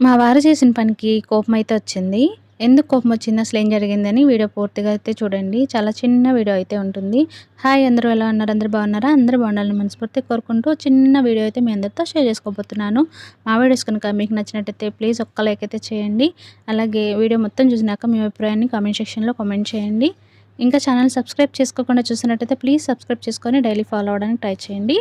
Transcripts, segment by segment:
మా వారు చేసిన పనికి కోపమైతే వచ్చింది. ఎందుకు కోపమొచ్చింది? అసలేం జరిగిందని వీడియో పూర్తిగా అయితే చూడండి. చాలా చిన్న వీడియో అయితే ఉంటుంది. హాయ్! అందరూ ఎలా ఉన్నారు? అందరూ బాగున్నారా? అందరూ బాగుండాలని మనస్ఫూర్తిగా కోరుకుంటూ చిన్న వీడియో అయితే మీ అందరితో షేర్ చేసుకోబోతున్నాను. మా వీడియోస్ కనుక మీకు నచ్చినట్టయితే ప్లీజ్ ఒక్క లైక్ అయితే చేయండి. అలాగే వీడియో మొత్తం చూసినాక మీ అభిప్రాయాన్ని కామెంట్ సెక్షన్‌లో కామెంట్ చేయండి. ఇంకా ఛానల్ సబ్స్క్రైబ్ చేసుకోకుండా చూస్తున్నట్టయితే ప్లీజ్ సబ్స్క్రైబ్ చేసుకొని డైలీ ఫాలో అవ్వడానికి ట్రై చేయండి.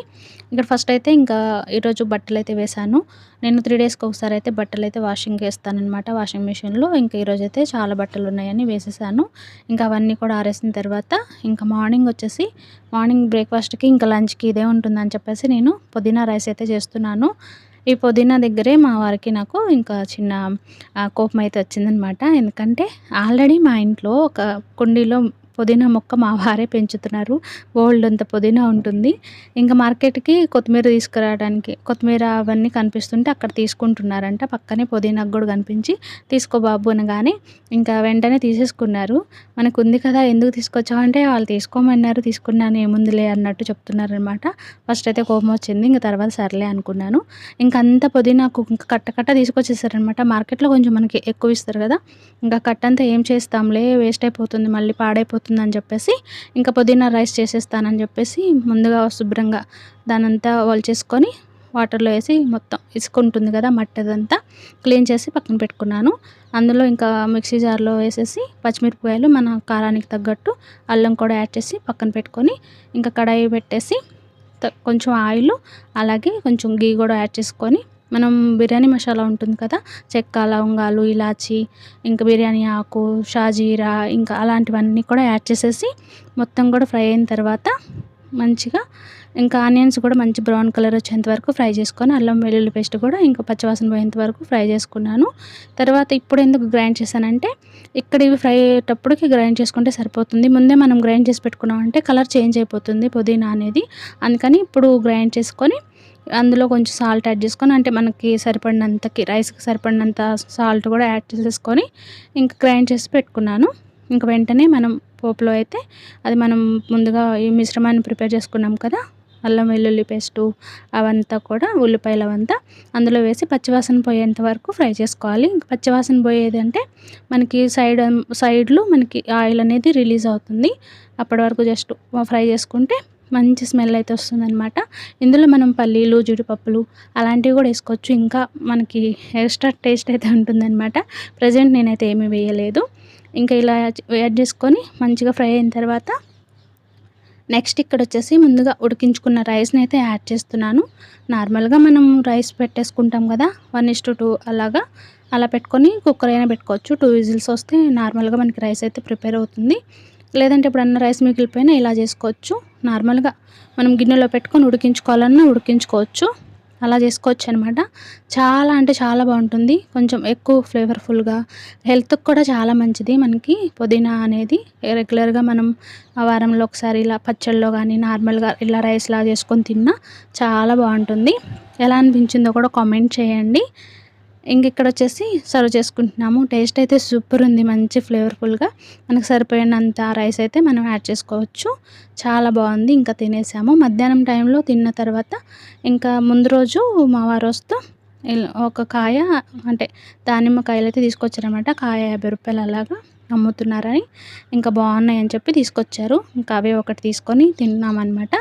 ఇక్కడ ఫస్ట్ అయితే ఇంకా ఈరోజు బట్టలైతే వేశాను. నేను 3 డేస్‌కి ఒకసారి అయితే బట్టలైతే వాషింగ్‌కి ఏస్తాననమాట వాషింగ్ మిషన్‌లో. ఇంకా ఈరోజైతే చాలా బట్టలున్నాయని వేసేసాను. ఇంకా అవన్నీ కూడా ఆరేసిన తర్వాత ఇంకా మార్నింగ్ బ్రేక్‌ఫాస్ట్‌కి ఇంకా లంచ్‌కి ఇదే ఉంటుందని చెప్పేసి నేను పుదీనా రైస్ అయితే చేస్తున్నాను. ఈ పుదీనా దగ్గరే మా వారికి నాకు ఇంకా చిన్న కోపమైతే వచ్చిందనమాట. ఎందుకంటే ఆల్రెడీ మా ఇంట్లో ఒక కుండీలో పుదీనా మొక్క మా వారే పెంచుతున్నారు. బోలెడంత పుదీనా ఉంటుంది. ఇంకా మార్కెట్‌కి కొత్తిమీర తీసుకురావడానికి కొత్తిమీర అవన్నీ కనిపిస్తుంటే అక్కడ తీసుకుంటున్నారంట. పక్కనే పుదీనాకు గూడా కనిపించి తీసుకో బాబు అనగానే ఇంకా వెంటనే తీసేసుకున్నారు. మనకుంది కదా ఎందుకు తీసుకొచ్చావంటే వాళ్ళు తీసుకోమన్నారు తీసుకున్నాను ఏముందిలే అన్నట్టు చెప్తున్నారనమాట. ఫస్ట్ అయితే కోపం వచ్చింది. ఇంక తర్వాత సర్లే అనుకున్నాను. ఇంక అంత పుదీనాకు ఇంక కట్ట తీసుకొచ్చేసారనమాట. మార్కెట్‌లో కొంచెం మనకి ఎక్కువ ఇస్తారు గదా! ఇంకా కట్టంతా ఏం చేస్తాంలే వేస్ట్ అయిపోతుంది మళ్ళీ పాడైపోతుందని చెప్పేసి ఇంకా పుదీనా రైస్ చేసేస్తానని చెప్పేసి ముందుగా శుభ్రంగా దానంతా ఒలిచేసుకొని వాటర్‌లో ఏసి మొత్తం ఇసుక ఉంటుంది కదా! మట్టి అదంతా క్లీన్ చేసి పక్కన పెట్టుకున్నాను. అందులో ఇంకా మిక్సీ జార్‌లో వేసేసి పచ్చిమిరపకాయలు మన కారానికి తగ్గట్టు అల్లం కూడా యాడ్ చేసి పక్కన పెట్టుకొని ఇంకా కడాయి పెట్టేసి కొంచెం ఆయిలు అలాగే కొంచెం ఘీ కూడా యాడ్ చేసుకొని మనం బిర్యానీ మసాలా ఉంటుంది కదా! చెక్క, లవంగాలు, ఇలాచి ఇంకా బిర్యానీ ఆకు, షాజీరా ఇంకా అలాంటివన్నీ కూడా యాడ్ చేసేసి మొత్తం కూడా ఫ్రై అయిన తర్వాత మంచిగా ఇంకా ఆనియన్స్ కూడా మంచి బ్రౌన్ కలర్ వచ్చేంత వరకు ఫ్రై చేసుకొని అల్లం వెల్లుల్లి పేస్ట్ కూడా ఇంకా పచ్చివాసన పోయేంత వరకు ఫ్రై చేసుకున్నాను. తర్వాత ఇప్పుడు ఎందుకు గ్రైండ్ చేశానంటే ఇక్కడ ఇవి ఫ్రై అయ్యేటప్పటికి గ్రైండ్ చేసుకుంటే సరిపోతుంది. ముందే మనం గ్రైండ్ చేసి పెట్టుకున్నామంటే కలర్ చేంజ్ అయిపోతుంది పుదీనా అనేది. అందుకని ఇప్పుడు గ్రైండ్ చేసుకొని అందులో కొంచెం సాల్ట్ యాడ్ చేసుకొని అంటే మనకి సరిపడినంతకి రైస్‌కి సరిపడినంత సాల్ట్ కూడా యాడ్ చేసేసుకొని ఇంక గ్రైండ్ చేసి పెట్టుకున్నాను. ఇంక వెంటనే మనం పోపులో అయితే అది మనం ముందుగా ఈ మిశ్రమాన్ని ప్రిపేర్ చేసుకున్నాం కదా! అల్లం వెల్లుల్లి పేస్టు అవంతా కూడా ఉల్లిపాయలు అవంతా అందులో వేసి పచ్చివాసన పోయేంత వరకు ఫ్రై చేసుకోవాలి. ఇంక పచ్చివాసన పోయేదంటే మనకి సైడ్‌లో మనకి ఆయిల్ అనేది రిలీజ్ అవుతుంది. అప్పటి వరకు జస్ట్ ఫ్రై చేసుకుంటే మంచి స్మెల్ అయితే వస్తుందనమాట. ఇందులో మనం పల్లీలు, జీడిపప్పులు అలాంటివి కూడా ఏసుకోవచ్చు. ఇంకా మనకి ఎక్స్ట్రా టేస్ట్ అయితే ఉంటుందనమాట. ప్రెజెంట్ నేనైతే ఏమీ వేయలేదు. ఇంకా ఇలా యాడ్ చేసుకొని మంచిగా ఫ్రై అయిన తర్వాత నెక్స్ట్ ఇక్కడొచ్చేసి ముందుగా ఉడికించుకున్న రైస్‌ని అయితే యాడ్ చేస్తున్నాను. నార్మల్‌గా మనం రైస్ పెట్టేసుకుంటాం కదా! 1:2 అలాగా అలా పెట్టుకొని కుక్కర్ అయినా పెట్టుకోవచ్చు. 2 విజిల్స్ వస్తే నార్మల్‌గా మనకి రైస్ అయితే ప్రిపేర్ అవుతుంది. లేదంటే ఎప్పుడన్నా రైస్ మిగిలిపోయినా ఇలా చేసుకోవచ్చు. నార్మల్‌గా మనం గిన్నెలో పెట్టుకొని ఉడికించుకోవాలన్నా ఉడికించుకోవచ్చు. అలా చేసుకోవచ్చనమాట. చాలా అంటే చాలా బావుంటుంది. కొంచెం ఎక్కువ ఫ్లేవర్‌ఫుల్‌గా హెల్త్‌కి కూడా చాలా మంచిది మనకి పుదీనా అనేది. రెగ్యులర్‌గా మనం వారంలో ఒకసారి ఇలా పచ్చడిలో గానీ, నార్మల్‌గా ఇలా రైస్‌లా చేసుకొని తిన్నా చాలా బావుంటుంది. ఎలా అనిపించిందో కూడా కామెంట్ చేయండి. ఇంకిక్కడొచ్చేసి సర్వ్ చేసుకుంటున్నాము. టేస్ట్ అయితే సూపరుంది. మంచి ఫ్లేవర్‌ఫుల్‌గా మనకు సరిపోయినంత రైస్ అయితే మనం యాడ్ చేసుకోవచ్చు. చాలా బావుంది. ఇంకా తినేసాము. మధ్యాహ్నం టైంలో తిన్న తర్వాత ఇంకా ముందు రోజు మా వారొస్తూ ఒక కాయ అంటే దానిమ్మ కాయలైతే తీసుకొచ్చారనమాట. కాయ రూ. 50 అలాగా అమ్ముతున్నారని ఇంకా బావున్నాయని చెప్పి తీసుకొచ్చారు. ఇంకా అవే ఒకటి తీసుకొని తిన్నామనమాట.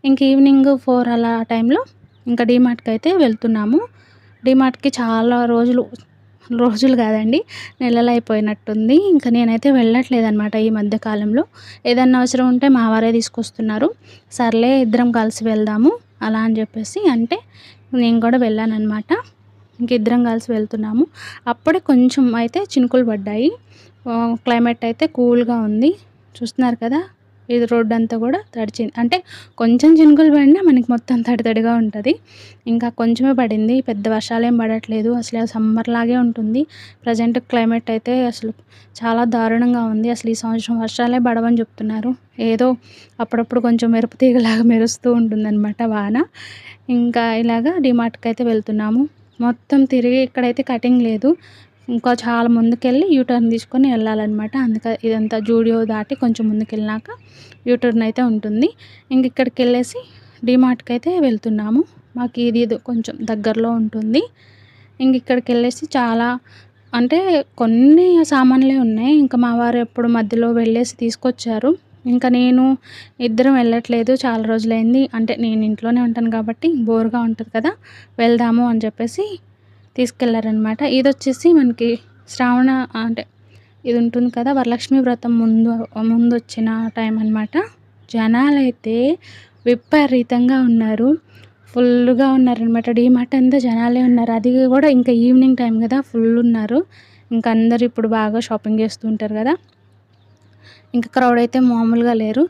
ఇంక ఈవినింగ్ 4 అలా టైంలో ఇంకా డీమార్ట్‌కయితే వెళ్తున్నాము. డీమార్ట్‌కి చాలా రోజులు కాదండి నెలలయిపోయినట్టుంది. ఇంక నేనైతే వెళ్ళట్లేదనమాట ఈ మధ్య కాలంలో. ఏదన్నా అవసరం ఉంటే మా వారే తీసుకొస్తున్నారు. సర్లే ఇద్దరం కలిసి వెళ్దాము అలా అని చెప్పేసి అంటే నేను కూడా వెళ్ళాననమాట. ఇంకిద్దరం కలిసి వెళ్తున్నాము. అప్పుడే కొంచెం అయితే చినుకులు పడ్డాయి. క్లైమేట్ అయితే కూల్‌గా ఉంది. చూస్తున్నారు కదా! ఇది రోడ్డంతా కూడా తడిచింది. అంటే కొంచెం చినుకులు పడినా మనకి మొత్తం తడిగా ఉంటది. ఇంకా కొంచెమే పడింది. పెద్ద వర్షాలేం పడట్లేదు. అసలు సమ్మర్‌లాగే ఉంటుంది. ప్రెజెంట్ క్లైమేట్ అయితే అసలు చాలా దారుణంగా ఉంది. అసలు ఈ సంవత్సరం వర్షాలే పడవని చెప్తున్నారు. ఏదో అప్పుడప్పుడు కొంచెం మెరుపు తీగలాగా మెరుస్తూ ఉంటుందనమాట వాన. ఇంకా ఇలాగా డీమార్ట్‌కయితే వెళ్తున్నాము. మొత్తం తిరిగి ఇక్కడైతే కటింగ్ లేదు. ఇంకా చాలా ముందుకెళ్ళి యూటర్న్ తీసుకొని వెళ్ళాలనమాట. ఇదంతా జూడియో దాటి కొంచెం ముందుకెళ్ళినాక యూటర్న్ అయితే ఉంటుంది. ఇంకిక్కడికెళ్ళేసి డీమార్ట్‌కయితే వెళ్తున్నాము. మాకు ఇది కొంచెం దగ్గరలో ఉంటుంది. ఇంక ఇక్కడికెళ్ళేసి చాలా అంటే కొన్ని సామాన్లే ఉన్నాయి. ఇంకా మా వారు ఎప్పుడు మధ్యలో వెళ్ళేసి తీసుకొచ్చారు. ఇంకా నేను ఇద్దరం వెళ్ళట్లేదు. చాలా రోజులైంది. అంటే నేను ఇంట్లోనే ఉంటాను కాబట్టి బోర్‌గా ఉంటది కదా! వెళ్దాము అని చెప్పేసి తీసుకెళ్లారనమాట. ఇదొచ్చేసి మనకి శ్రావణ అంటే ఇది ఉంటుంది కదా! వరలక్ష్మి వ్రతం ముందొచ్చిన టైం అనమాట. జనాలైతే విపరీతంగా ఉన్నారు. ఫుల్లుగా ఉన్నారనమాట. డీమార్ట్ అంతా జనాలే ఉన్నారు. అది కూడా ఇంకా ఈవినింగ్ టైం కదా! ఫుల్లున్నారు. ఇంక అందరూ ఇప్పుడు బాగా షాపింగ్ చేస్తూ ఉంటారు కదా! ఇంక క్రౌడ్ అయితే మామూలుగా లేరు.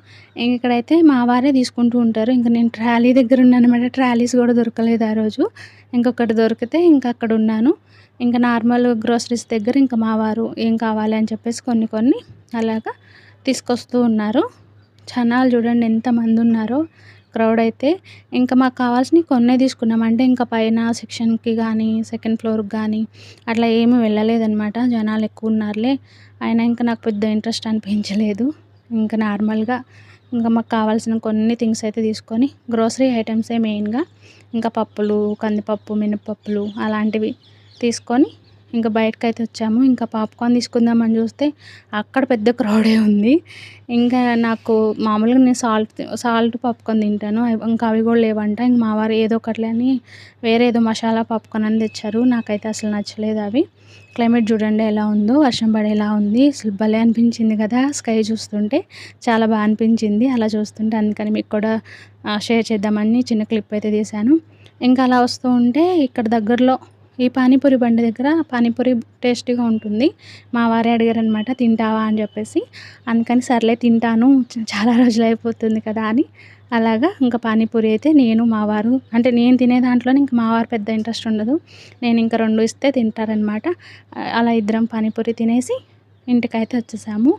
ఇక్కడైతే మా వారే తీసుకుంటూ ఉంటారు. ఇంక నేను ట్రాలీ దగ్గర ఉన్నాననమాట. ట్రాలీస్ కూడా దొరకలేదు ఆ రోజు. ఇంకొకటి దొరికితే ఇంక అక్కడున్నాను. ఇంక నార్మల్ గ్రోసరీస్ దగ్గర ఇంక మా వారు ఏం కావాలి అని చెప్పేసి కొన్ని కొన్ని అలాగా తీసుకొస్తూ ఉన్నారు. జనాలు చూడండి ఎంతమందున్నారో క్రౌడ్ అయితే. ఇంకా మాకు కావాల్సినవి కొన్నే తీసుకున్నాం. అంటే ఇంకా పైన సెక్షన్‌కి గానీ, సెకండ్ ఫ్లోర్‌కి గానీ అట్లా ఏమి వెళ్ళలేదనమాట. జనాలు ఎక్కువున్నారులే. అయినా ఇంకా నాకు పెద్ద ఇంట్రెస్ట్ అనిపించలేదు. ఇంకా నార్మల్‌గా ఇంకా మాకు కావాల్సిన కొన్ని థింగ్స్ అయితే తీసుకొని గ్రోసరీ ఐటెమ్సే మెయిన్‌గా ఇంకా పప్పులు, కందిపప్పు, మినపప్పులు అలాంటివి తీసుకొని ఇంక బయటకైతే వచ్చాము. ఇంకా పాప్‌కార్న్ తీసుకుందామని చూస్తే అక్కడ పెద్ద క్రౌడే ఉంది. ఇంకా నాకు మామూలుగా నేను సాల్ట్ పాప్‌కార్న్ తింటాను. ఇంకా అవి కూడా లేవంట. ఇంక మా వారు ఏదో ఒకటిలే అని వేరే ఏదో మసాలా పాప్‌కార్న్ అని తెచ్చారు. నాకైతే అసలు నచ్చలేదు అవి. క్లైమేట్ చూడండి ఎలా ఉందో, వర్షం పడేలా ఉంది. అసలు భలే అనిపించింది కదా! స్కై చూస్తుంటే చాలా బా అనిపించింది. అలా చూస్తుంటే అందుకని మీకు కూడా షేర్ చేద్దామని చిన్న క్లిప్ అయితే తీశాను. ఇంకా అలా వస్తూ ఉంటే ఇక్కడ దగ్గరలో ఈ పానీపూరి బండి దగ్గర పానీపూరి టేస్టీగా ఉంటుంది. మా వారే అడిగారనమాట తింటావా అని చెప్పేసి. అందుకని సర్లే తింటాను చాలా రోజులైపోతుంది కదా అని అలాగా ఇంకా పానీపూరి అయితే నేను మా వారు అంటే నేను తినే దాంట్లోనే ఇంక మా వారు పెద్ద ఇంట్రెస్ట్ ఉండదు. నేను ఇంకా 2 ఇస్తే తింటారనమాట. అలా ఇద్దరం పానీపూరి తినేసి ఇంటికైతే వచ్చేసాము.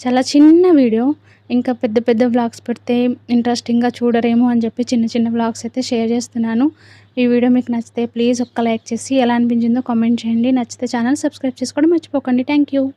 చాలా చిన్న వీడియో. ఇంకా పెద్ద పెద్ద వ్లాగ్స్ పెడితే ఇంట్రెస్టింగ్‌గా చూడరేమో అని చెప్పి చిన్న చిన్న వ్లాగ్స్ అయితే షేర్ చేస్తున్నాను. ఈ వీడియో మీకు నచ్చితే ప్లీజ్ ఒక్క లైక్ చేసి ఎలా అనిపించిందో కామెంట్ చేయండి. నచ్చితే ఛానల్ సబ్స్క్రైబ్ చేసుకోవడం మర్చిపోకండి. Thank you.